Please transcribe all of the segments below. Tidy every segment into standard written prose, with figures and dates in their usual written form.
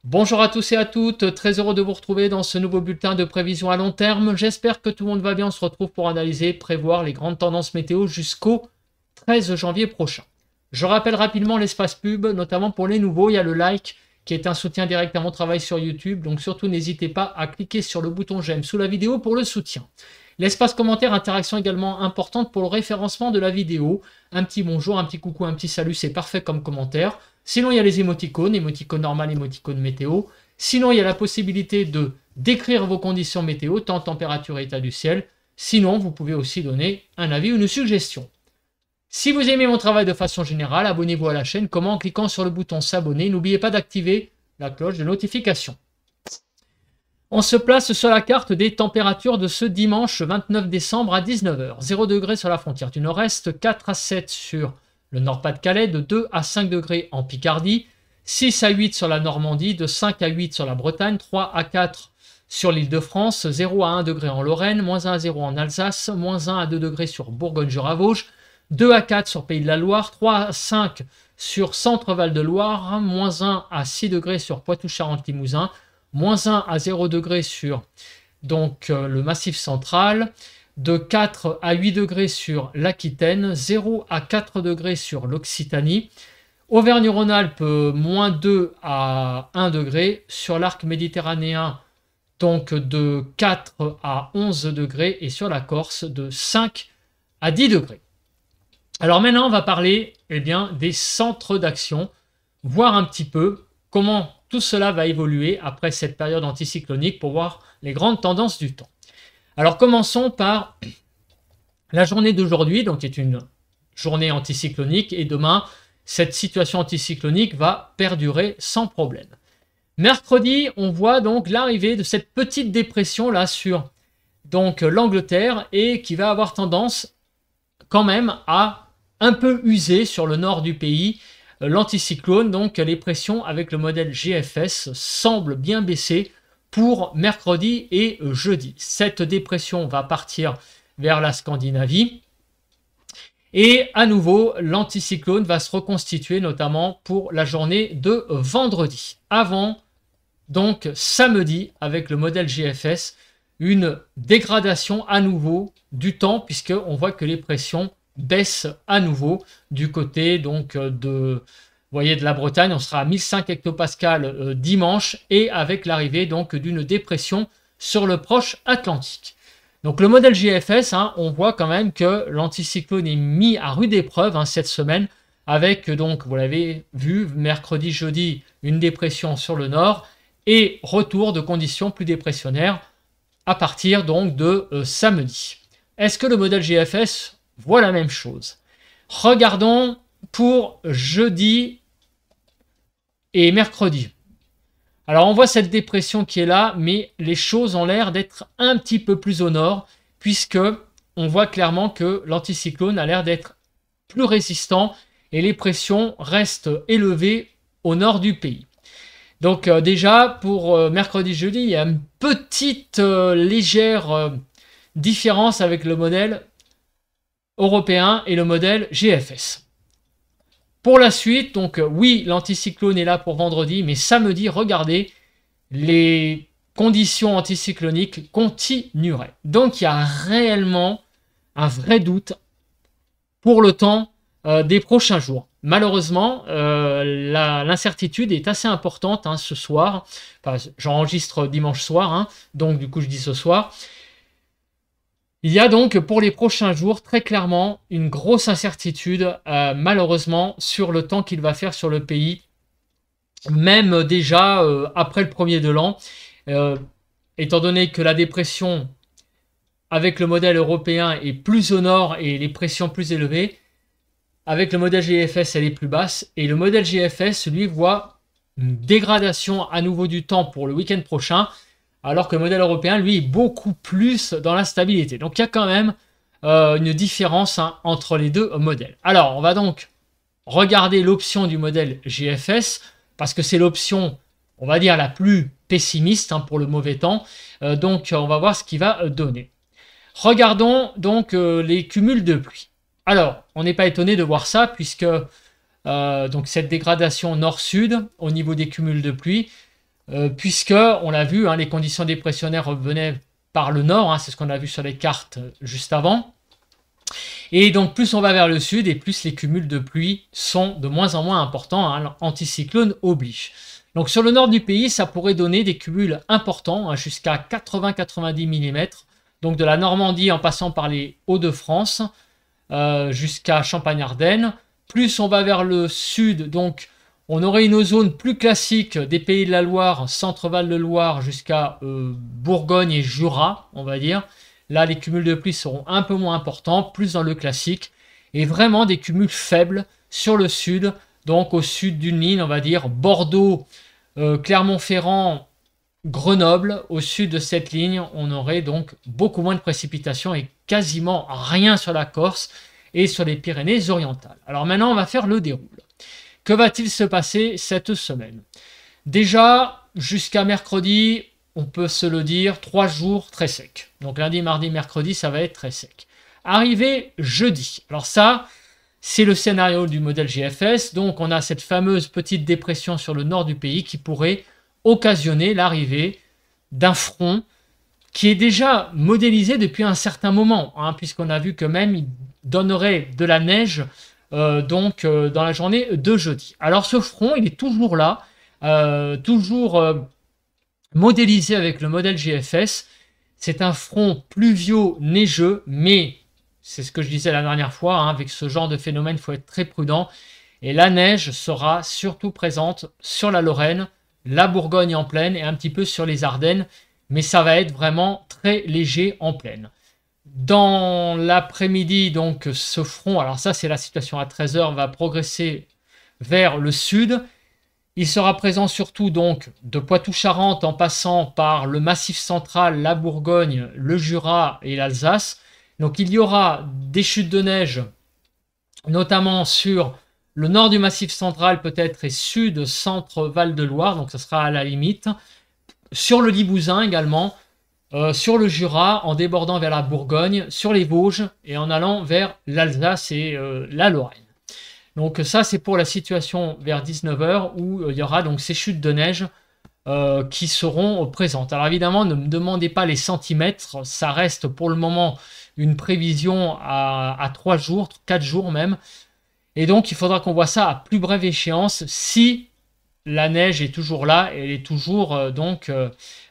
Bonjour à tous et à toutes, très heureux de vous retrouver dans ce nouveau bulletin de prévision à long terme. J'espère que tout le monde va bien, on se retrouve pour analyser et prévoir les grandes tendances météo jusqu'au 13 janvier prochain. Je rappelle rapidement l'espace pub, notamment pour les nouveaux, il y a le like qui est un soutien direct à mon travail sur YouTube, donc surtout n'hésitez pas à cliquer sur le bouton j'aime sous la vidéo pour le soutien. L'espace commentaire, interaction également importante pour le référencement de la vidéo. Un petit bonjour, un petit coucou, un petit salut, c'est parfait comme commentaire. Sinon, il y a les émoticônes normal, émoticône météo. Sinon, il y a la possibilité de décrire vos conditions météo, temps, température et état du ciel. Sinon, vous pouvez aussi donner un avis ou une suggestion. Si vous aimez mon travail de façon générale, abonnez-vous à la chaîne. Comment? En cliquant sur le bouton s'abonner. N'oubliez pas d'activer la cloche de notification. On se place sur la carte des températures de ce dimanche 29 décembre à 19 h. 0 degré sur la frontière du nord-est, 4 à 7 sur le Nord-Pas-de-Calais, de 2 à 5 degrés en Picardie, 6 à 8 sur la Normandie, de 5 à 8 sur la Bretagne, 3 à 4 sur l'Île-de-France, 0 à 1 degré en Lorraine, moins 1 à 0 en Alsace, moins 1 à 2 degrés sur Bourgogne-Jura-Vosges, 2 à 4 sur Pays de la Loire, 3 à 5 sur Centre-Val de Loire, moins 1 à 6 degrés sur Poitou-Charentes-Limousin, moins 1 à 0 degrés sur le Massif central, de 4 à 8 degrés sur l'Aquitaine, 0 à 4 degrés sur l'Occitanie, Auvergne-Rhône-Alpes, moins 2 à 1 degré, sur l'arc méditerranéen, donc de 4 à 11 degrés, et sur la Corse, de 5 à 10 degrés. Alors maintenant, on va parler des centres d'action, voir un petit peu comment tout cela va évoluer après cette période anticyclonique pour voir les grandes tendances du temps. Alors commençons par la journée d'aujourd'hui, donc qui est une journée anticyclonique, et demain, cette situation anticyclonique va perdurer sans problème. Mercredi, on voit donc l'arrivée de cette petite dépression là sur l'Angleterre et qui va avoir tendance quand même à un peu user sur le nord du pays. L'anticyclone, donc les pressions avec le modèle GFS semblent bien baisser pour mercredi et jeudi. Cette dépression va partir vers la Scandinavie. Et à nouveau, l'anticyclone va se reconstituer notamment pour la journée de vendredi. Avant, donc samedi, avec le modèle GFS, une dégradation à nouveau du temps, puisqu'on voit que les pressions baissent à nouveau du côté de la Bretagne. On sera à 1005 hectopascales dimanche, et avec l'arrivée d'une dépression sur le proche Atlantique. Donc le modèle GFS, on voit quand même que l'anticyclone est mis à rude épreuve cette semaine, avec vous l'avez vu, mercredi, jeudi, une dépression sur le nord, et retour de conditions plus dépressionnaires à partir de samedi. Est-ce que le modèle GFS voit la même chose? Regardons pour jeudi et mercredi. Alors on voit cette dépression qui est là, mais les choses ont l'air d'être un petit peu plus au nord, puisque on voit clairement que l'anticyclone a l'air d'être plus résistant et les pressions restent élevées au nord du pays. Donc déjà pour mercredi-jeudi, il y a une petite légère différence avec le modèle européen et le modèle GFS. Pour la suite, oui, l'anticyclone est là pour vendredi, mais samedi, regardez, les conditions anticycloniques continueraient. Donc il y a réellement un vrai doute pour le temps des prochains jours. Malheureusement, l'incertitude est assez importante ce soir. Enfin, j'enregistre dimanche soir, donc du coup je dis ce soir. Il y a donc pour les prochains jours très clairement une grosse incertitude malheureusement sur le temps qu'il va faire sur le pays, même déjà après le premier de l'an, étant donné que la dépression avec le modèle européen est plus au nord et les pressions plus élevées, avec le modèle GFS elle est plus basse, et le modèle GFS lui voit une dégradation à nouveau du temps pour le week-end prochain, alors que le modèle européen, lui, est beaucoup plus dans la stabilité. Donc, il y a quand même une différence entre les deux modèles. Alors, on va donc regarder l'option du modèle GFS, parce que c'est l'option, on va dire, la plus pessimiste pour le mauvais temps. Donc, on va voir ce qu'il va donner. Regardons donc les cumuls de pluie. Alors, on n'est pas étonné de voir ça, puisque donc cette dégradation nord-sud au niveau des cumuls de pluie, puisque, on l'a vu, hein, les conditions dépressionnaires revenaient par le nord, hein, c'est ce qu'on a vu sur les cartes juste avant. Et donc plus on va vers le sud et plus les cumuls de pluie sont de moins en moins importants, hein, l'anticyclone oblige. Donc sur le nord du pays, ça pourrait donner des cumuls importants, hein, jusqu'à 80-90 mm, donc de la Normandie en passant par les Hauts-de-France jusqu'à Champagne-Ardenne. Plus on va vers le sud, donc on aurait une zone plus classique des Pays de la Loire, Centre-Val de Loire jusqu'à Bourgogne et Jura, on va dire. Là, les cumuls de pluie seront un peu moins importants, plus dans le classique. Et vraiment des cumuls faibles sur le sud, donc au sud d'une ligne, on va dire Bordeaux, Clermont-Ferrand, Grenoble. Au sud de cette ligne, on aurait donc beaucoup moins de précipitations et quasiment rien sur la Corse et sur les Pyrénées-Orientales. Alors maintenant, on va faire le déroule. Que va-t-il se passer cette semaine? Déjà, jusqu'à mercredi, on peut se le dire, 3 jours très secs. Donc lundi, mardi, mercredi, ça va être très sec. Arrivé jeudi. Alors ça, c'est le scénario du modèle GFS. Donc on a cette fameuse petite dépression sur le nord du pays qui pourrait occasionner l'arrivée d'un front qui est déjà modélisé depuis un certain moment, hein, puisqu'on a vu que même il donnerait de la neige dans la journée de jeudi. Alors ce front, il est toujours là, modélisé avec le modèle GFS. C'est un front pluvio-neigeux, mais c'est ce que je disais la dernière fois, hein, avec ce genre de phénomène, il faut être très prudent. Et la neige sera surtout présente sur la Lorraine, la Bourgogne en plaine et un petit peu sur les Ardennes, mais ça va être vraiment très léger en plaine. Dans l'après-midi, donc, ce front, alors ça c'est la situation à 13 h, va progresser vers le sud. Il sera présent surtout donc de Poitou-Charentes en passant par le Massif central, la Bourgogne, le Jura et l'Alsace. Donc il y aura des chutes de neige, notamment sur le nord du Massif central peut-être et sud, centre, Val-de-Loire, donc ça sera à la limite. Sur le Limousin également, sur le Jura, en débordant vers la Bourgogne, sur les Vosges et en allant vers l'Alsace et la Lorraine. Donc ça, c'est pour la situation vers 19 h où il y aura donc ces chutes de neige qui seront présentes. Alors évidemment, ne me demandez pas les centimètres, ça reste pour le moment une prévision à 3 jours, 4 jours même. Et donc, il faudra qu'on voit ça à plus brève échéance si la neige est toujours là et elle est toujours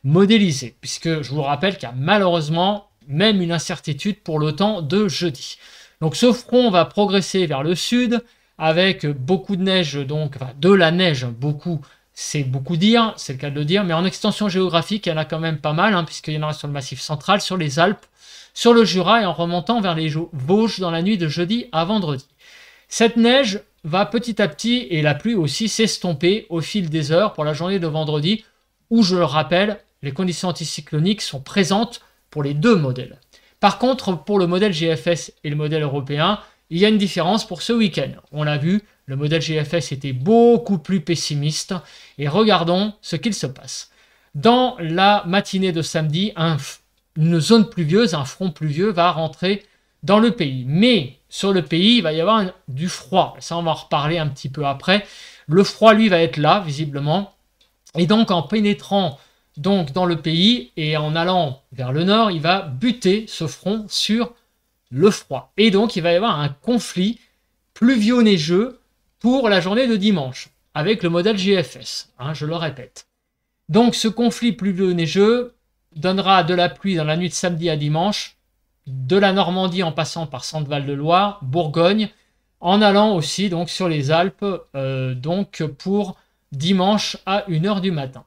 modélisée. Puisque je vous rappelle qu'il y a malheureusement même une incertitude pour le temps de jeudi. Donc ce front va progresser vers le sud avec beaucoup de neige, donc enfin, de la neige, beaucoup, c'est beaucoup dire, c'est le cas de le dire, mais en extension géographique, il y en a quand même pas mal, hein, puisqu'il y en aura sur le Massif central, sur les Alpes, sur le Jura et en remontant vers les Vosges dans la nuit de jeudi à vendredi. Cette neige va petit à petit, et la pluie aussi, s'estomper au fil des heures pour la journée de vendredi, où, je le rappelle, les conditions anticycloniques sont présentes pour les deux modèles. Par contre, pour le modèle GFS et le modèle européen, il y a une différence pour ce week-end. On l'a vu, le modèle GFS était beaucoup plus pessimiste, et regardons ce qu'il se passe. Dans la matinée de samedi, une zone pluvieuse, un front pluvieux va rentrer dans le pays. Mais sur le pays, il va y avoir du froid. Ça, on va en reparler un petit peu après. Le froid, lui, va être là, visiblement. Et donc, en pénétrant donc, dans le pays et en allant vers le nord, il va buter ce front sur le froid. Et donc, il va y avoir un conflit pluvio-neigeux pour la journée de dimanche, avec le modèle GFS, hein, je le répète. Donc, ce conflit pluvio-neigeux donnera de la pluie dans la nuit de samedi à dimanche, de la Normandie en passant par Centre-Val de Loire, Bourgogne, en allant aussi donc sur les Alpes donc pour dimanche à 1 h du matin.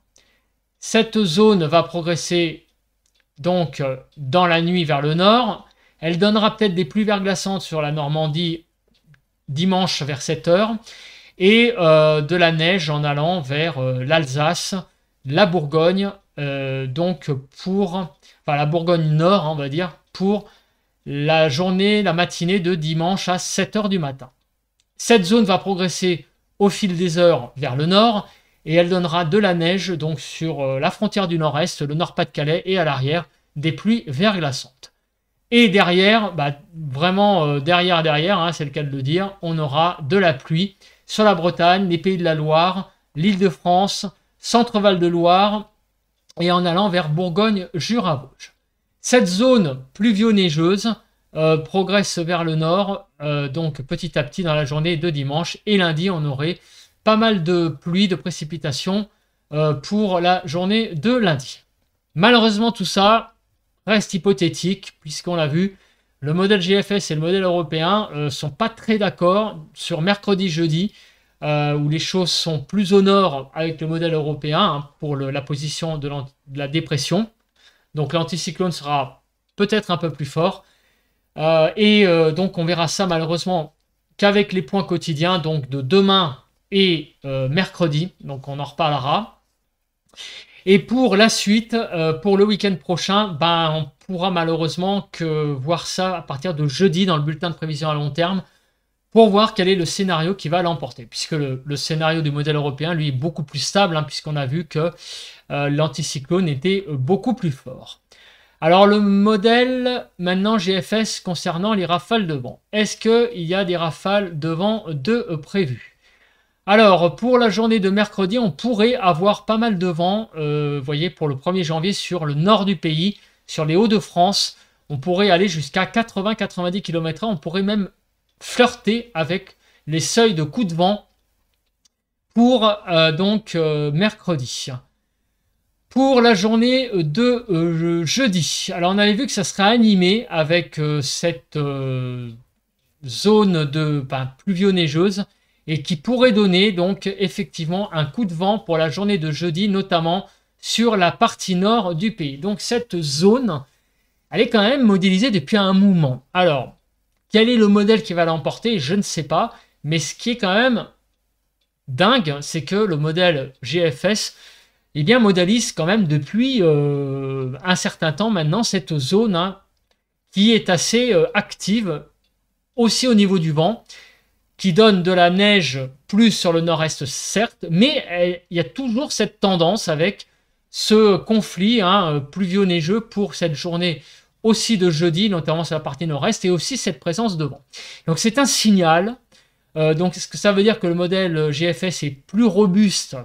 Cette zone va progresser donc dans la nuit vers le nord. Elle donnera peut-être des pluies verglaçantes sur la Normandie dimanche vers 7 h et de la neige en allant vers l'Alsace, la Bourgogne, donc pour la Bourgogne Nord, on va dire, pour la journée, la matinée de dimanche à 7 h du matin. Cette zone va progresser au fil des heures vers le nord et elle donnera de la neige donc sur la frontière du nord-est, le Nord-Pas-de-Calais et à l'arrière des pluies verglaçantes. Et derrière, vraiment derrière, hein, c'est le cas de le dire, on aura de la pluie sur la Bretagne, les Pays de la Loire, l'Île-de-France, Centre-Val de Loire et en allant vers Bourgogne-Jura-Vosges. Cette zone pluvio-neigeuse progresse vers le nord, donc petit à petit dans la journée de dimanche. Et lundi, on aurait pas mal de pluie, de précipitations pour la journée de lundi. Malheureusement, tout ça reste hypothétique, puisqu'on l'a vu, le modèle GFS et le modèle européen ne sont pas très d'accord sur mercredi, jeudi, où les choses sont plus au nord avec le modèle européen hein, pour la position de la dépression. Donc l'anticyclone sera peut-être un peu plus fort. Donc on verra ça malheureusement qu'avec les points quotidiens, donc de demain et mercredi. Donc on en reparlera. Et pour la suite, pour le week-end prochain, on pourra malheureusement que voir ça à partir de jeudi dans le bulletin de prévision à long terme pour voir quel est le scénario qui va l'emporter. Puisque le scénario du modèle européen, lui, est beaucoup plus stable, hein, puisqu'on a vu que l'anticyclone était beaucoup plus fort. Alors le modèle maintenant GFS concernant les rafales de vent. Est-ce qu'il y a des rafales de vent de prévues? Alors, pour la journée de mercredi, on pourrait avoir pas mal de vent, vous voyez, pour le 1er janvier sur le nord du pays, sur les Hauts-de-France. On pourrait aller jusqu'à 80-90 km/h. On pourrait même flirter avec les seuils de coups de vent pour mercredi. Pour la journée de jeudi, alors on avait vu que ça serait animé avec cette zone de pluvio-neigeuse et qui pourrait donner donc effectivement un coup de vent pour la journée de jeudi, notamment sur la partie nord du pays. Donc cette zone, elle est quand même modélisée depuis un moment. Alors, quel est le modèle qui va l'emporter? Je ne sais pas, mais ce qui est quand même dingue, c'est que le modèle GFS modélise quand même depuis un certain temps maintenant cette zone hein, qui est assez active, aussi au niveau du vent, qui donne de la neige plus sur le nord-est, certes, mais il y a toujours cette tendance avec ce conflit hein, pluvio-neigeux pour cette journée aussi de jeudi, notamment sur la partie nord-est, et aussi cette présence de vent. Donc c'est un signal. Donc ce que ça veut dire que le modèle GFS est plus robuste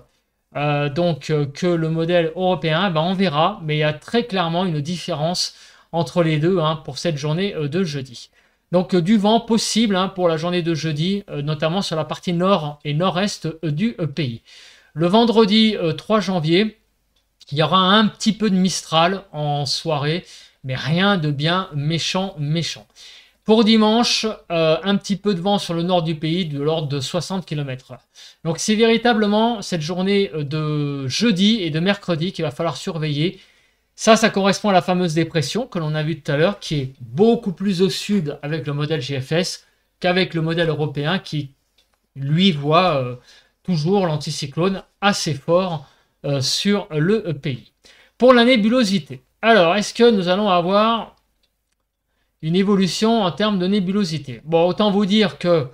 que le modèle européen, on verra, mais il y a très clairement une différence entre les deux hein, pour cette journée de jeudi. Donc du vent possible hein, pour la journée de jeudi, notamment sur la partie nord et nord-est du pays. Le vendredi 3 janvier, il y aura un petit peu de Mistral en soirée, mais rien de bien méchant. Pour dimanche, un petit peu de vent sur le nord du pays, de l'ordre de 60 km/h. Donc c'est véritablement cette journée de jeudi et de mercredi qu'il va falloir surveiller. Ça correspond à la fameuse dépression que l'on a vue tout à l'heure, qui est beaucoup plus au sud avec le modèle GFS qu'avec le modèle européen, qui, lui, voit toujours l'anticyclone assez fort sur le pays. Pour la nébulosité, alors, est-ce que nous allons avoir une évolution en termes de nébulosité? Bon, autant vous dire que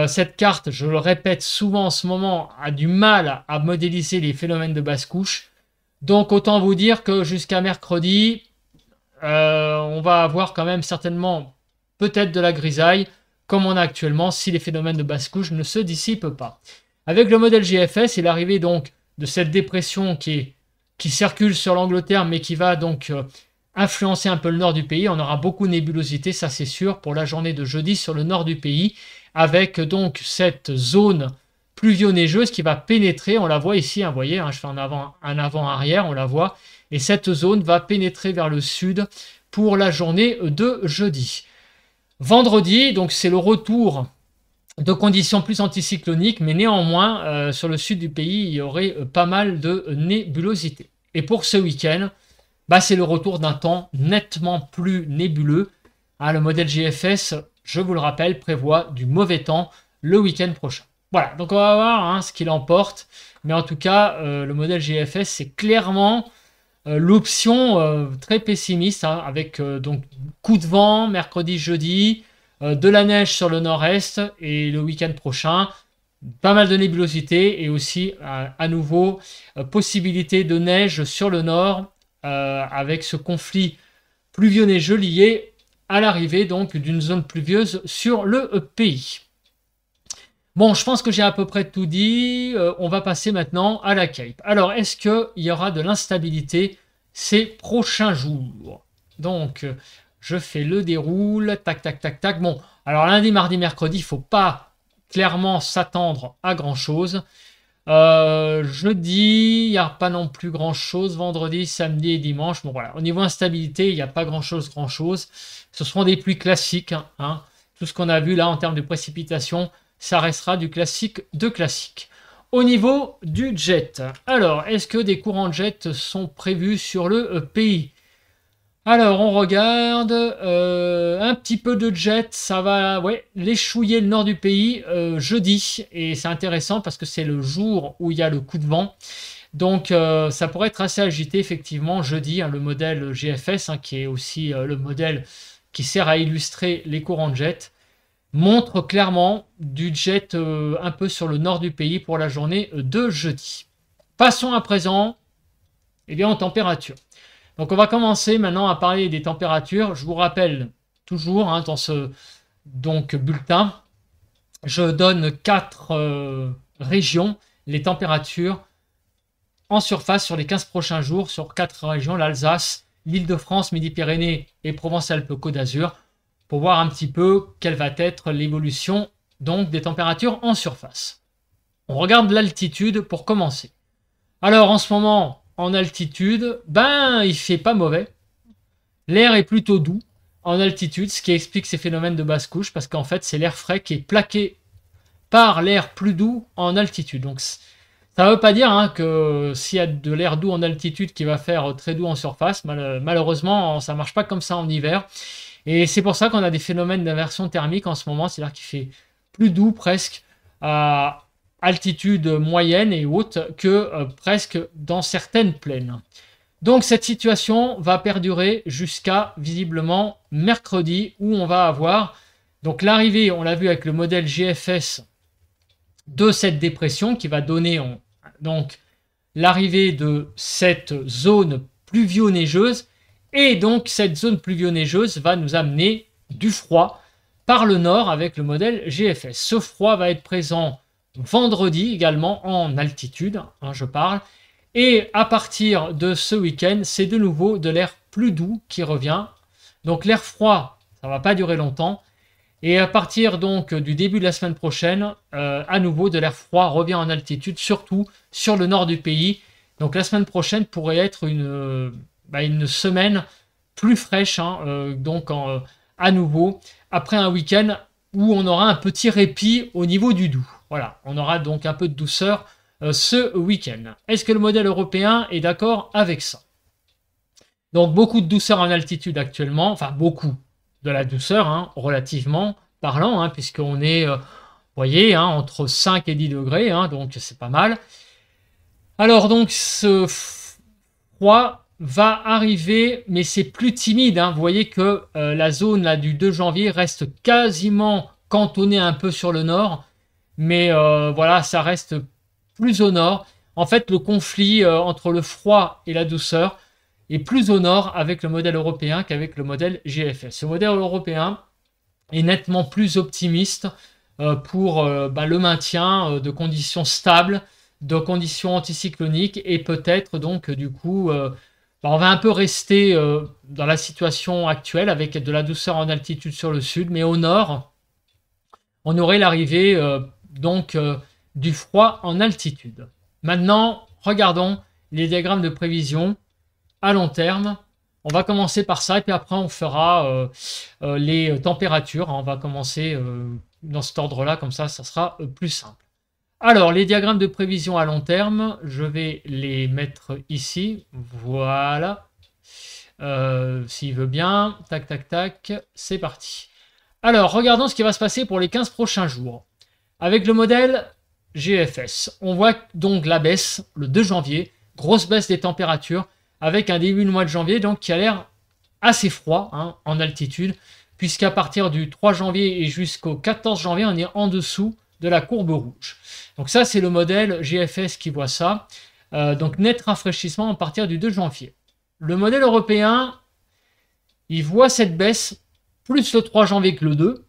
cette carte, je le répète souvent en ce moment, a du mal à modéliser les phénomènes de basse couche. Donc autant vous dire que jusqu'à mercredi, on va avoir quand même certainement peut-être de la grisaille, comme on a actuellement, si les phénomènes de basse couche ne se dissipent pas. Avec le modèle GFS et l'arrivée donc de cette dépression qui circule sur l'Angleterre, mais qui va donc influencer un peu le nord du pays, on aura beaucoup de nébulosité, ça c'est sûr, pour la journée de jeudi sur le nord du pays, avec donc cette zone pluvio-neigeuse qui va pénétrer, on la voit ici, hein, vous voyez, hein, je fais un avant-arrière, on la voit, et cette zone va pénétrer vers le sud pour la journée de jeudi. Vendredi, donc c'est le retour de conditions plus anticycloniques, mais néanmoins, sur le sud du pays, il y aurait pas mal de nébulosité. Et pour ce week-end, c'est le retour d'un temps nettement plus nébuleux. Hein, le modèle GFS, je vous le rappelle, prévoit du mauvais temps le week-end prochain. Voilà, donc on va voir hein, ce qu'il emporte. Mais en tout cas, le modèle GFS, c'est clairement l'option très pessimiste, hein, avec donc coup de vent mercredi, jeudi, de la neige sur le nord-est, et le week-end prochain, pas mal de nébulosité, et aussi à nouveau possibilité de neige sur le nord, avec ce conflit pluvio-neigeux lié à l'arrivée donc d'une zone pluvieuse sur le pays. Bon, je pense que j'ai à peu près tout dit. On va passer maintenant à la Cape. Alors, est-ce qu'il y aura de l'instabilité ces prochains jours? Donc, je fais le déroule. Tac, tac, tac, tac. Bon, alors lundi, mardi, mercredi, il ne faut pas clairement s'attendre à grand-chose. Jeudi, il n'y a pas non plus grand-chose. Vendredi, samedi et dimanche. Bon, voilà. Au niveau instabilité, il n'y a pas grand-chose, grand-chose. Ce seront des pluies classiques, hein. Tout ce qu'on a vu là en termes de précipitations, ça restera du classique de classique. Au niveau du jet, alors, est-ce que des courants de jet sont prévus sur le pays? Alors, on regarde, un petit peu de jet, ça va l'échouiller le nord du pays jeudi. Et c'est intéressant parce que c'est le jour où il y a le coup de vent. Donc, ça pourrait être assez agité, effectivement, jeudi, hein, le modèle GFS, hein, qui est aussi le modèle qui sert à illustrer les courants de jet, montre clairement du jet un peu sur le nord du pays pour la journée de jeudi. Passons à présent aux températures. Donc on va commencer maintenant à parler des températures. Je vous rappelle toujours dans ce bulletin, je donne 4 régions, les températures en surface sur les 15 prochains jours sur 4 régions, l'Alsace, l'Île-de-France, Midi-Pyrénées et Provence-Alpes-Côte d'Azur, pour voir un petit peu quelle va être l'évolution donc des températures en surface. On regarde l'altitude pour commencer. Alors en ce moment, en altitude, il fait pas mauvais. L'air est plutôt doux en altitude, ce qui explique ces phénomènes de basse couche, parce qu'en fait, c'est l'air frais qui est plaqué par l'air plus doux en altitude. Donc ça ne veut pas dire que s'il y a de l'air doux en altitude qui va faire très doux en surface, malheureusement, ça ne marche pas comme ça en hiver. Et c'est pour ça qu'on a des phénomènes d'inversion thermique en ce moment, c'est-à-dire qu'il fait plus doux presque à altitude moyenne et haute que presque dans certaines plaines. Donc cette situation va perdurer jusqu'à visiblement mercredi, où on va avoir donc l'arrivée, on l'a vu avec le modèle GFS, de cette dépression qui va donner donc l'arrivée de cette zone pluvio-neigeuse. Et donc, cette zone pluvio-neigeuse va nous amener du froid par le nord avec le modèle GFS. Ce froid va être présent vendredi également en altitude, je parle. Et à partir de ce week-end, c'est de nouveau de l'air plus doux qui revient. Donc, l'air froid, ça ne va pas durer longtemps. Et à partir donc du début de la semaine prochaine, à nouveau de l'air froid revient en altitude, surtout sur le nord du pays. Donc, la semaine prochaine pourrait être une semaine plus fraîche, à nouveau, après un week-end où on aura un petit répit au niveau du doux. Voilà, on aura donc un peu de douceur ce week-end. Est-ce que le modèle européen est d'accord avec ça? Donc beaucoup de douceur en altitude actuellement, enfin beaucoup de la douceur, relativement parlant, puisqu'on est, vous voyez, entre 5 et 10 degrés, donc c'est pas mal. Alors donc ce froid va arriver, mais c'est plus timide. Vous voyez que la zone là, du 2 janvier reste quasiment cantonnée un peu sur le nord, mais voilà, ça reste plus au nord. En fait, le conflit entre le froid et la douceur est plus au nord avec le modèle européen qu'avec le modèle GFS. Ce modèle européen est nettement plus optimiste pour le maintien de conditions stables, de conditions anticycloniques, et peut-être donc du coup on va un peu rester dans la situation actuelle avec de la douceur en altitude sur le sud, mais au nord on aurait l'arrivée du froid en altitude. Maintenant, regardons les diagrammes de prévision à long terme. On va commencer par ça et puis après on fera les températures. On va commencer dans cet ordre-là, comme ça sera plus simple. Alors, les diagrammes de prévision à long terme, je vais les mettre ici. Voilà. S'il veut bien. Tac, tac, tac. C'est parti. Alors, regardons ce qui va se passer pour les 15 prochains jours. Avec le modèle GFS, on voit donc la baisse le 2 janvier. Grosse baisse des températures avec un début de mois de janvier donc qui a l'air assez froid en altitude, puisqu'à partir du 3 janvier et jusqu'au 14 janvier, on est en dessous de la courbe rouge. Donc ça, c'est le modèle GFS qui voit ça. Donc net rafraîchissement à partir du 2 janvier. Le modèle européen, il voit cette baisse plus le 3 janvier que le 2.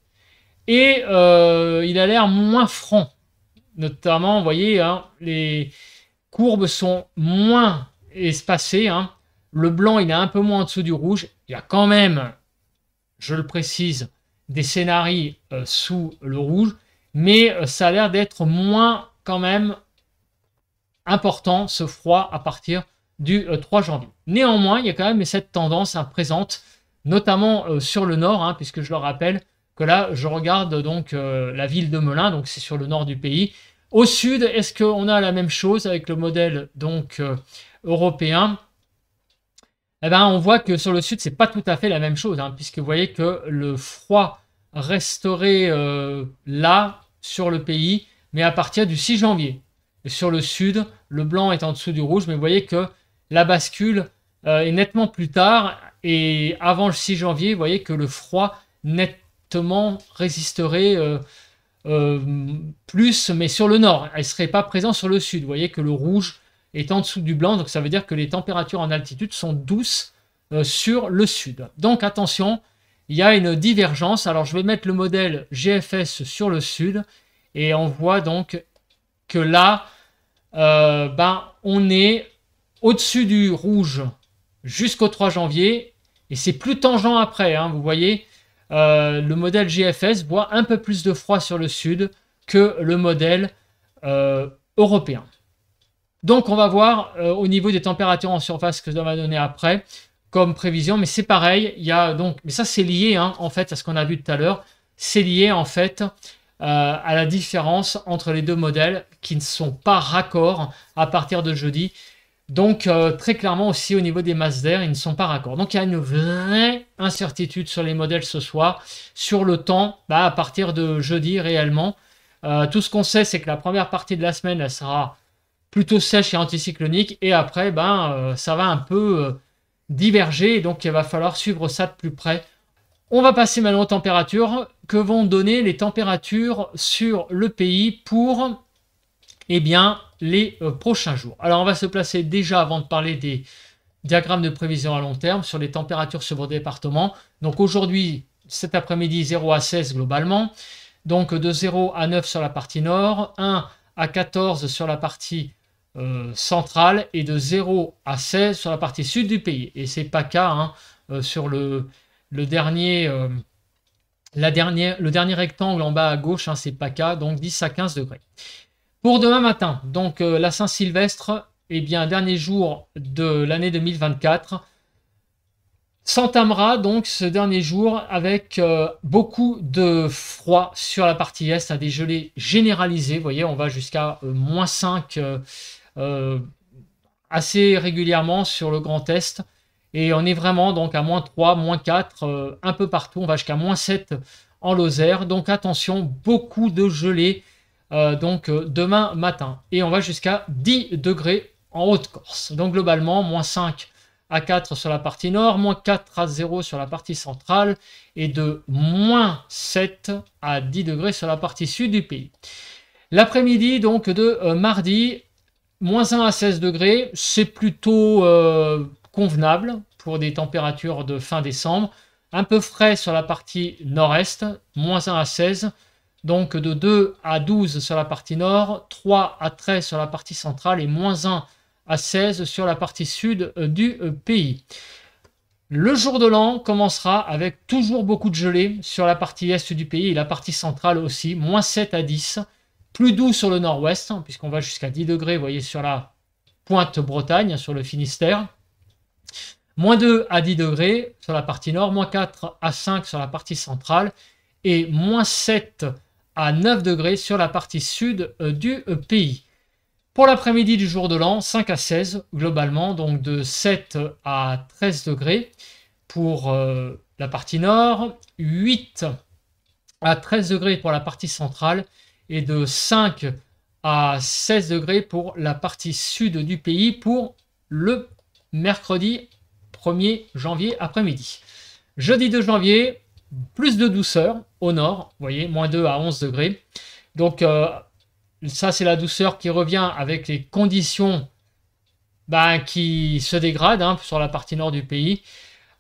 Et il a l'air moins franc Notamment, vous voyez, hein, les courbes sont moins espacées. Hein. Le blanc, il est un peu moins en dessous du rouge. Il y a quand même, je le précise, des scénarios sous le rouge, mais ça a l'air d'être moins quand même important ce froid à partir du 3 janvier. Néanmoins, il y a quand même cette tendance présente, notamment sur le nord, hein, puisque je le rappelle que là, je regarde donc la ville de Melun, donc c'est sur le nord du pays. Au sud, est-ce qu'on a la même chose avec le modèle donc européen? Eh ben, on voit que sur le sud, c'est pas tout à fait la même chose, hein, puisque vous voyez que le froid resterait là sur le pays, mais à partir du 6 janvier. Et sur le sud, le blanc est en dessous du rouge, mais vous voyez que la bascule est nettement plus tard. Et avant le 6 janvier, vous voyez que le froid nettement résisterait plus, mais sur le nord. Elle ne serait pas présente sur le sud. Vous voyez que le rouge est en dessous du blanc, donc ça veut dire que les températures en altitude sont douces sur le sud. Donc attention, il y a une divergence. Alors je vais mettre le modèle GFS sur le sud, et on voit donc que là, on est au-dessus du rouge jusqu'au 3 janvier, et c'est plus tangent après, hein, vous voyez, le modèle GFS voit un peu plus de froid sur le sud que le modèle européen. Donc on va voir au niveau des températures en surface que ça va donner après comme prévision, mais c'est pareil, il y a donc, mais ça c'est lié hein, en fait à ce qu'on a vu tout à l'heure, c'est lié en fait à la différence entre les deux modèles qui ne sont pas raccords à partir de jeudi. Donc très clairement aussi au niveau des masses d'air, ils ne sont pas raccords. Donc il y a une vraie incertitude sur les modèles ce soir, sur le temps à partir de jeudi réellement. Tout ce qu'on sait, c'est que la première partie de la semaine, elle sera plutôt sèche et anticyclonique, et après, ça va un peu diverger, donc il va falloir suivre ça de plus près. On va passer maintenant aux températures. Que vont donner les températures sur le pays pour les prochains jours? Alors on va se placer déjà avant de parler des diagrammes de prévision à long terme sur les températures sur vos départements. Donc aujourd'hui, cet après-midi, 0 à 16 globalement. Donc de 0 à 9 sur la partie nord, 1 à 14 sur la partie centrale et de 0 à 16 sur la partie sud du pays. Et c'est pas cas hein, sur le dernier rectangle en bas à gauche, hein, c'est PACA, donc 10 à 15 degrés. Pour demain matin, donc la Saint-Sylvestre, dernier jour de l'année 2024, s'entamera donc ce dernier jour avec beaucoup de froid sur la partie est, à des gelées généralisées. Vous voyez, on va jusqu'à -5 assez régulièrement sur le Grand Est. Et on est vraiment donc à -3, -4, un peu partout. On va jusqu'à -7 en Lozère. Donc attention, beaucoup de gelée demain matin. Et on va jusqu'à 10 degrés en Haute-Corse. Donc globalement, -5 à 4 sur la partie nord, -4 à 0 sur la partie centrale et de -7 à 10 degrés sur la partie sud du pays. L'après-midi donc de mardi, -1 à 16 degrés, c'est plutôt convenable pour des températures de fin décembre. Un peu frais sur la partie nord-est, -1 à 16, donc de 2 à 12 sur la partie nord, 3 à 13 sur la partie centrale et -1 à 16 sur la partie sud du pays. Le jour de l'an commencera avec toujours beaucoup de gelée sur la partie est du pays et la partie centrale aussi, -7 à 10, plus doux sur le nord-ouest, hein, puisqu'on va jusqu'à 10 degrés, vous voyez, sur la pointe Bretagne, sur le Finistère. -2 à 10 degrés sur la partie nord, -4 à 5 sur la partie centrale et -7 à 9 degrés sur la partie sud du pays. Pour l'après-midi du jour de l'an, 5 à 16 globalement, donc de 7 à 13 degrés pour la partie nord, 8 à 13 degrés pour la partie centrale et de 5 à 16 degrés pour la partie sud du pays pour le mercredi 1er janvier après-midi. Jeudi 2 janvier, plus de douceur au nord, vous voyez, -2 à 11 degrés. Donc ça c'est la douceur qui revient avec les conditions qui se dégradent hein, sur la partie nord du pays.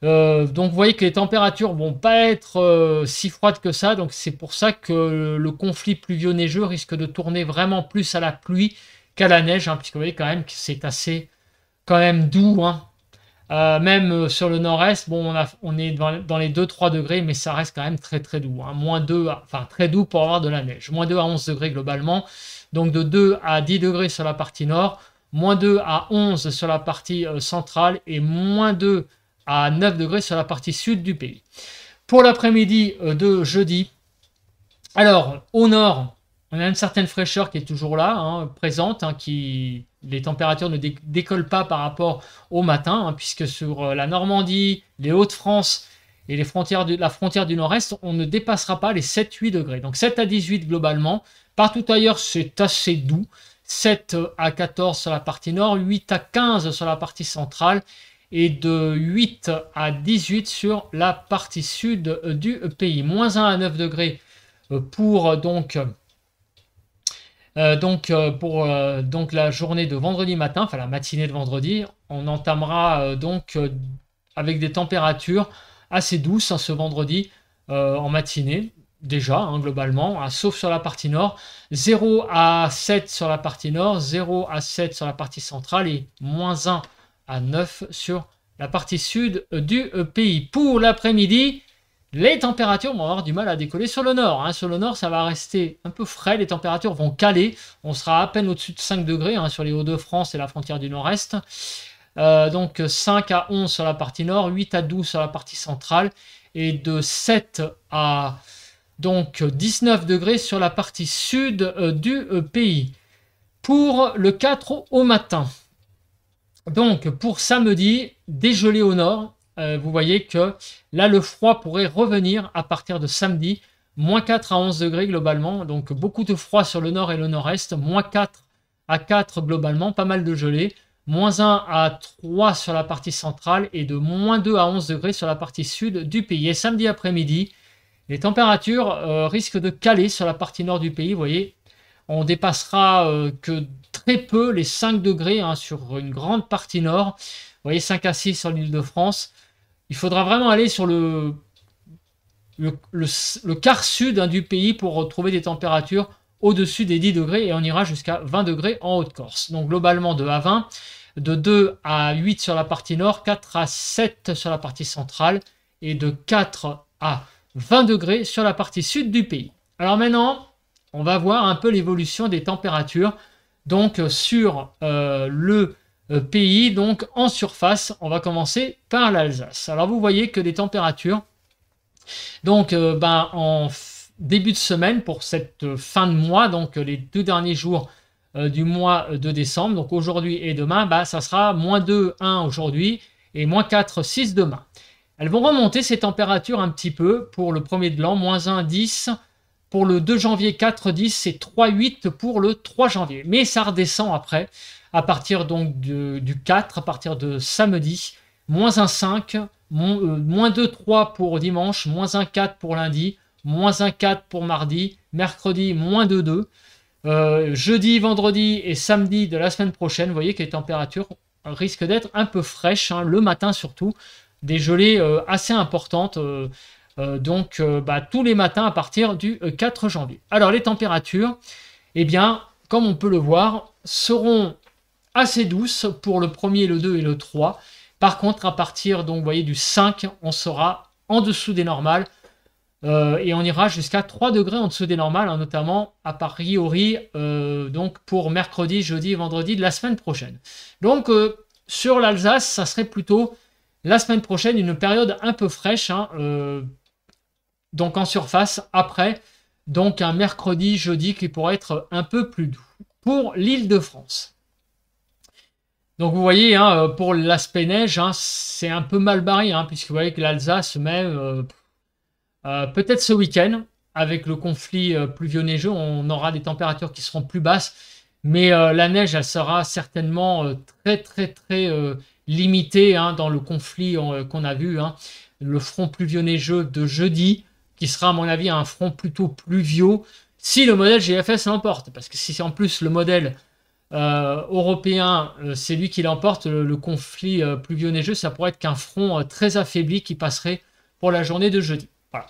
Donc vous voyez que les températures vont pas être si froides que ça, donc c'est pour ça que le conflit pluvio-neigeux risque de tourner vraiment plus à la pluie qu'à la neige, hein, puisque vous voyez quand même que c'est assez quand même doux, hein. Même sur le nord-est, bon, on est dans les 2-3 degrés, mais ça reste quand même très très doux, hein. -2, enfin très doux pour avoir de la neige. -2 à 11 degrés globalement, donc de 2 à 10 degrés sur la partie nord, -2 à 11 sur la partie centrale et -2 à 9 degrés sur la partie sud du pays. Pour l'après-midi de jeudi, alors au nord, on a une certaine fraîcheur qui est toujours là, hein, présente, hein, les températures ne décollent pas par rapport au matin, hein, puisque sur la Normandie, les Hauts-de-France et la frontière du nord-est, on ne dépassera pas les 7-8 degrés. Donc 7 à 18 globalement. Partout ailleurs, c'est assez doux. 7 à 14 sur la partie nord, 8 à 15 sur la partie centrale et de 8 à 18 sur la partie sud du pays. -1 à 9 degrés pour donc la journée de vendredi matin, enfin la matinée de vendredi. On entamera avec des températures assez douces, hein, ce vendredi en matinée déjà, hein, globalement, hein, sauf sur la partie nord. 0 à 7 sur la partie nord, 0 à 7 sur la partie centrale et -1 à 9 sur la partie sud du pays. Pour l'après-midi, les températures vont avoir du mal à décoller sur le nord, hein. Sur le nord, ça va rester un peu frais, les températures vont caler. On sera à peine au-dessus de 5 degrés, hein, sur les Hauts-de-France et la frontière du nord-est. Donc 5 à 11 sur la partie nord, 8 à 12 sur la partie centrale et de 7 à 19 degrés sur la partie sud du pays. Pour le 4 au matin, donc pour samedi, dégelé au nord, vous voyez que là le froid pourrait revenir à partir de samedi, -4 à 11 degrés globalement, donc beaucoup de froid sur le nord et le nord-est, -4 à 4 globalement, pas mal de gelée, -1 à 3 sur la partie centrale et de -2 à 11 degrés sur la partie sud du pays. Et samedi après-midi, les températures risquent de caler sur la partie nord du pays, vous voyez, on dépassera que très peu les 5 degrés, hein, sur une grande partie nord. Vous voyez, 5 à 6 sur l'île de France. Il faudra vraiment aller sur le quart sud, hein, du pays pour retrouver des températures au-dessus des 10 degrés et on ira jusqu'à 20 degrés en Haute-Corse. Donc globalement 2 à 20, de 2 à 8 sur la partie nord, 4 à 7 sur la partie centrale et de 4 à 20 degrés sur la partie sud du pays. Alors maintenant, on va voir un peu l'évolution des températures donc sur le pays, donc en surface. On va commencer par l'Alsace. Alors vous voyez que les températures, donc en début de semaine pour cette fin de mois, donc les 2 derniers jours du mois de décembre, donc aujourd'hui et demain, ça sera -2, 1 aujourd'hui et -4, 6 demain. Elles vont remonter ces températures un petit peu pour le premier de l'an, -1, 10. Pour le 2 janvier, 4, 10 et 3, 8 pour le 3 janvier. Mais ça redescend après, à partir donc du 4, à partir de samedi, -1, 5, -2, 3 pour dimanche, -1, 4 pour lundi, -1, 4 pour mardi, mercredi, -2, 2. Jeudi, vendredi et samedi de la semaine prochaine, vous voyez que les températures risquent d'être un peu fraîches, hein, le matin surtout, des gelées assez importantes. Tous les matins à partir du 4 janvier. Alors les températures, eh bien, comme on peut le voir, seront assez douces pour le 1er, le 2 et le 3. Par contre, à partir donc, vous voyez, du 5, on sera en dessous des normales et on ira jusqu'à 3 degrés en dessous des normales, hein, notamment à priori donc pour mercredi, jeudi et vendredi de la semaine prochaine. Donc sur l'Alsace, ça serait plutôt la semaine prochaine une période un peu fraîche, hein, donc en surface, après, donc un mercredi, jeudi qui pourrait être un peu plus doux. Pour l'Île-de-France. Donc vous voyez, hein, pour l'aspect neige, hein, c'est un peu mal barré, hein, puisque vous voyez que l'Alsace, même, peut-être ce week-end, avec le conflit pluvio-neigeux, on aura des températures qui seront plus basses, mais la neige, elle sera certainement très limitée, hein, dans le conflit qu'on a vu, hein, le front pluvio-neigeux de jeudi, qui sera à mon avis un front plutôt pluvieux, si le modèle GFS l'emporte. Parce que si en plus le modèle européen, c'est lui qui l'emporte. Le conflit pluvio-neigeux, ça pourrait être qu'un front très affaibli qui passerait pour la journée de jeudi. Voilà.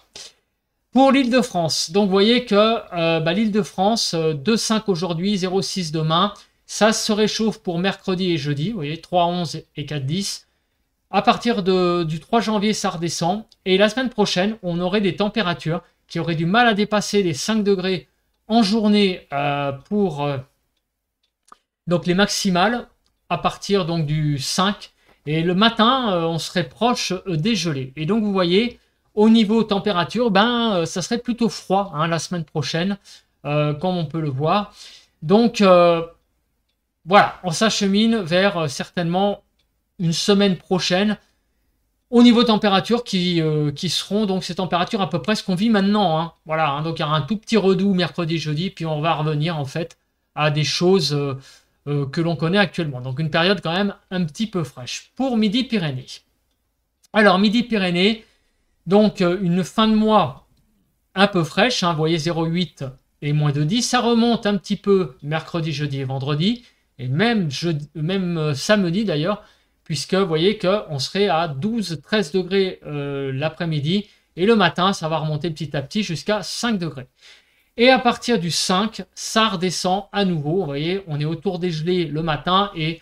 Pour l'Île-de-France, donc vous voyez que l'Île-de-France, 2,5 aujourd'hui, 0,6 demain, ça se réchauffe pour mercredi et jeudi, vous voyez, 3,11 et 4,10. À partir du 3 janvier, ça redescend. Et la semaine prochaine, on aurait des températures qui auraient du mal à dépasser les 5 degrés en journée pour donc les maximales à partir donc du 5. Et le matin, on serait proche des gelées. Et donc, vous voyez, au niveau température, ça serait plutôt froid la semaine prochaine, comme on peut le voir. Donc, voilà, on s'achemine vers certainement une semaine prochaine au niveau température qui seront donc ces températures à peu près ce qu'on vit maintenant. Voilà, donc il y aura un tout petit redout mercredi, jeudi, puis on va revenir en fait à des choses que l'on connaît actuellement. Donc une période quand même un petit peu fraîche. Pour Midi-Pyrénées. Alors Midi-Pyrénées, donc une fin de mois un peu fraîche, vous voyez 0,8 et moins de 10. Ça remonte un petit peu mercredi, jeudi et vendredi, et même samedi d'ailleurs, puisque vous voyez qu'on serait à 12-13 degrés l'après-midi, et le matin, ça va remonter petit à petit jusqu'à 5 degrés. Et à partir du 5, ça redescend à nouveau. Vous voyez, on est autour des gelées le matin, et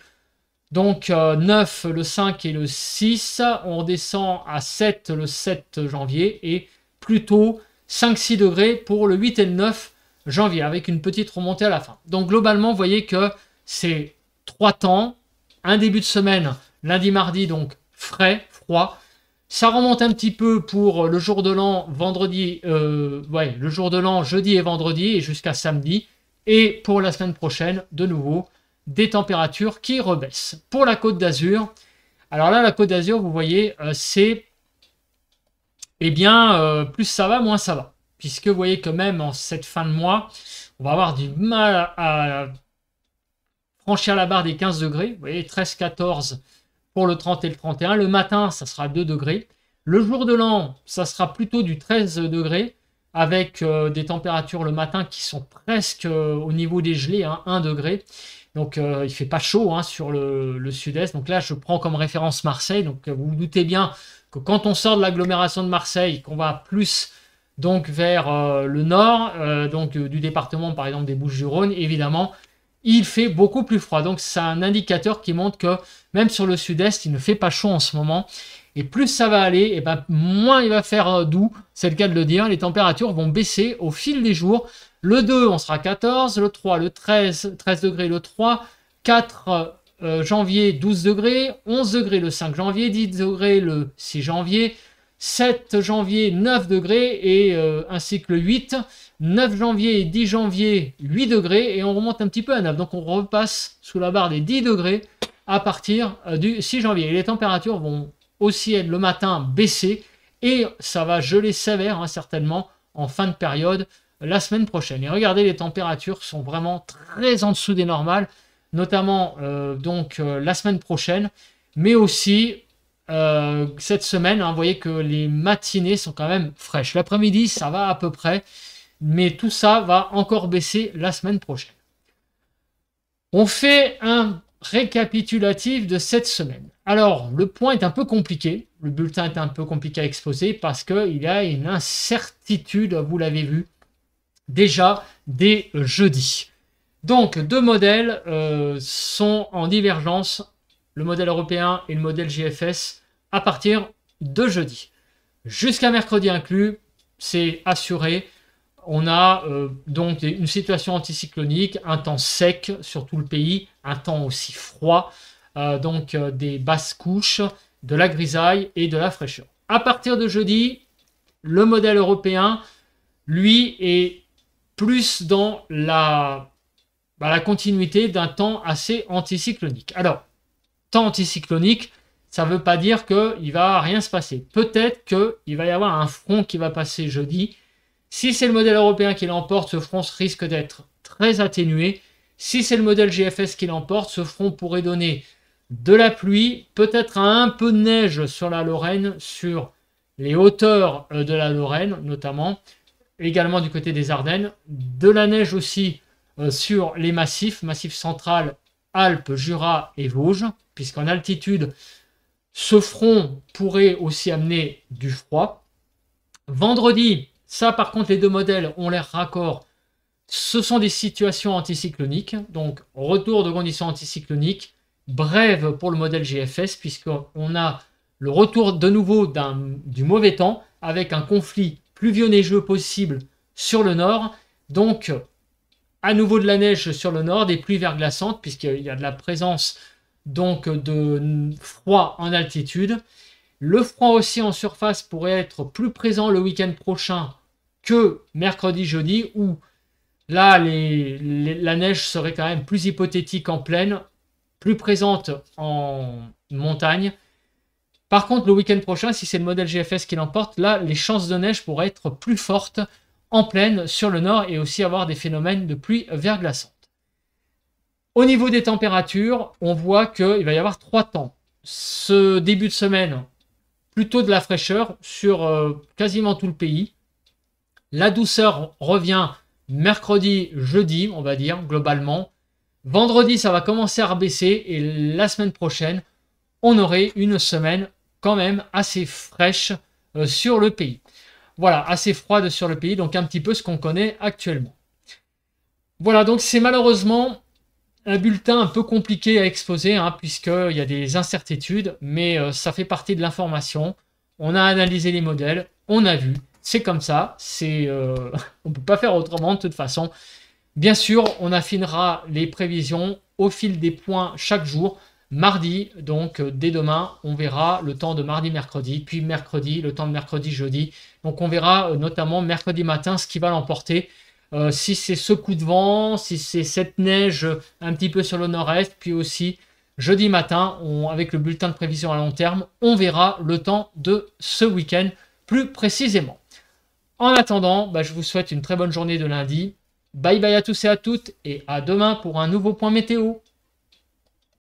donc 9 le 5 et le 6, on redescend à 7 le 7 janvier, et plutôt 5-6 degrés pour le 8 et le 9 janvier, avec une petite remontée à la fin. Donc globalement, vous voyez que c'est 3 temps, un début de semaine, lundi, mardi, donc frais, froid. Ça remonte un petit peu pour le jour de l'an, le jour de l'an, jeudi et vendredi, et jusqu'à samedi. Et pour la semaine prochaine, de nouveau, des températures qui rebaissent. Pour la Côte d'Azur, alors là, la Côte d'Azur, vous voyez, c'est, plus ça va, moins ça va. Puisque vous voyez que même en cette fin de mois, on va avoir du mal à franchir la barre des 15 degrés. Vous voyez, 13-14 pour le 30 et le 31. Le matin, ça sera 2 degrés. Le jour de l'an, ça sera plutôt du 13 degrés, avec des températures le matin qui sont presque au niveau des gelées, 1 degré. Donc, il ne fait pas chaud sur le sud-est. Donc là, je prends comme référence Marseille. Donc, vous vous doutez bien que quand on sort de l'agglomération de Marseille, qu'on va plus donc vers le nord, du département, par exemple, des Bouches-du-Rhône, évidemment, il fait beaucoup plus froid. Donc, c'est un indicateur qui montre que même sur le sud-est, il ne fait pas chaud en ce moment. Et plus ça va aller, moins il va faire doux. C'est le cas de le dire. Les températures vont baisser au fil des jours. Le 2, on sera 14. Le 3, le 13 degrés le 3. 4 janvier, 12 degrés. 11 degrés le 5 janvier. 10 degrés le 6 janvier. 7 janvier, 9 degrés. Et ainsi que le 8. 9 janvier et 10 janvier, 8 degrés, et on remonte un petit peu à 9. Donc on repasse sous la barre des 10 degrés à partir du 6 janvier. Et les températures vont aussi être le matin baisser, et ça va geler sévère certainement en fin de période la semaine prochaine. Et regardez, les températures sont vraiment très en dessous des normales, notamment la semaine prochaine, mais aussi cette semaine. Vous voyez que les matinées sont quand même fraîches. L'après-midi, ça va à peu près, mais tout ça va encore baisser la semaine prochaine. On fait un récapitulatif de cette semaine. Alors, le point est un peu compliqué. Le bulletin est un peu compliqué à exposer parce qu'il y a une incertitude, vous l'avez vu, déjà dès jeudi. Donc, 2 modèles sont en divergence, le modèle européen et le modèle GFS, à partir de jeudi. Jusqu'à mercredi inclus, c'est assuré. On a donc une situation anticyclonique, un temps sec sur tout le pays, un temps aussi froid, des basses couches, de la grisaille et de la fraîcheur. À partir de jeudi, le modèle européen, lui, est plus dans la continuité d'un temps assez anticyclonique. Alors, temps anticyclonique, ça ne veut pas dire qu'il ne va rien se passer. Peut-être qu'il va y avoir un front qui va passer jeudi. Si c'est le modèle européen qui l'emporte, ce front risque d'être très atténué. Si c'est le modèle GFS qui l'emporte, ce front pourrait donner de la pluie, peut-être un peu de neige sur la Lorraine, sur les hauteurs de la Lorraine notamment, également du côté des Ardennes, de la neige aussi sur les massif central, Alpes, Jura et Vosges, puisqu'en altitude, ce front pourrait aussi amener du froid. Vendredi, ça par contre, les deux modèles ont l'air raccord. Ce sont des situations anticycloniques, donc retour de conditions anticycloniques, brève pour le modèle GFS, puisqu'on a le retour de nouveau du mauvais temps, avec un conflit pluvio-neigeux possible sur le nord, donc à nouveau de la neige sur le nord, des pluies verglaçantes, puisqu'il y a de la présence donc de froid en altitude. Le froid aussi en surface pourrait être plus présent le week-end prochain que mercredi, jeudi, où là, la neige serait quand même plus hypothétique en plaine, plus présente en montagne. Par contre, le week-end prochain, si c'est le modèle GFS qui l'emporte, là, les chances de neige pourraient être plus fortes en plaine sur le nord et aussi avoir des phénomènes de pluie verglaçante. Au niveau des températures, on voit qu'il va y avoir 3 temps. Ce début de semaine, plutôt de la fraîcheur sur quasiment tout le pays. La douceur revient mercredi, jeudi, on va dire, globalement. Vendredi, ça va commencer à rebaisser et la semaine prochaine, on aurait une semaine quand même assez fraîche sur le pays. Voilà, assez froide sur le pays, donc un petit peu ce qu'on connaît actuellement. Voilà, donc c'est malheureusement un bulletin un peu compliqué à exposer, puisqu'il y a des incertitudes, mais ça fait partie de l'information. On a analysé les modèles, on a vu, c'est comme ça, on ne peut pas faire autrement de toute façon. Bien sûr, on affinera les prévisions au fil des points chaque jour. Mardi, donc dès demain, on verra le temps de mardi, mercredi, puis mercredi, le temps de mercredi, jeudi. Donc on verra notamment mercredi matin ce qui va l'emporter. Si c'est ce coup de vent, si c'est cette neige un petit peu sur le nord-est, puis aussi jeudi matin, avec le bulletin de prévision à long terme, on verra le temps de ce week-end plus précisément. En attendant, je vous souhaite une très bonne journée de lundi. Bye bye à tous et à toutes et à demain pour un nouveau point météo.